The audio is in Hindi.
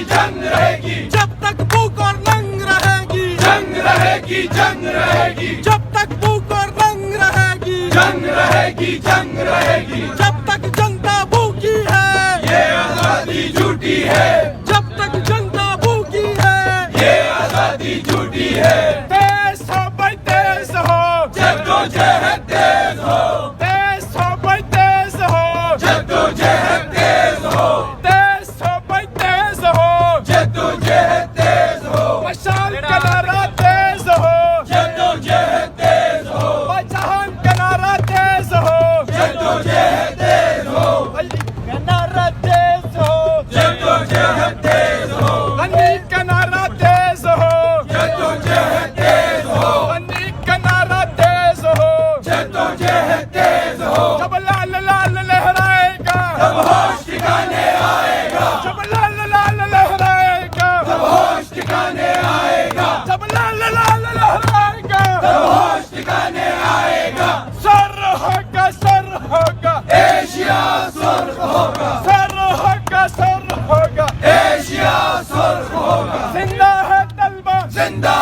जंग रहेगी, जब तक भूख और नंग रहेगी, जंग रहेगी, जंग रहेगी, जब तक भूख और नंग रहेगी, जंग रहेगी, जंग रहेगी, जब तक जनता भूखी है, ये आजादी झूठी है, जब तक जनता भूखी है, ये आजादी झूठी है। तेज हो भाई तेज हो, जद्दोजहद तेज हो, तेज हो भाई तेज हो, जद्दोजहद तेज हो, तेज हो भाई तेज हो, जद्दोजहद तेज हो, मशाल का नारा तेज हो, जद्दोजहद तेज हो, जहान का नारा तेज हो, जद्दोजहद तेज हो, अली का नारा तेज हो, जद्दोजहद तेज हो, अली का नारा तेज हो, जद्दोजहद तेज हो, अली का नारा तेज हो, जद्दोजहद तेज हो, जब लाल लाल लहराएगा, तब होश ठिकाने आएगा, जब लाल लाल लहराएगा, तब होश ठिकाने आएगा, जब लाल लाल लहराएगा, तब होश ठिकाने आएगा। सर होगा, सर होगा, एशिया स्वर्ग होगा, सर होगा, सर होगा, एशिया स्वर्ग होगा, जिंदा है तलबा, जिंदा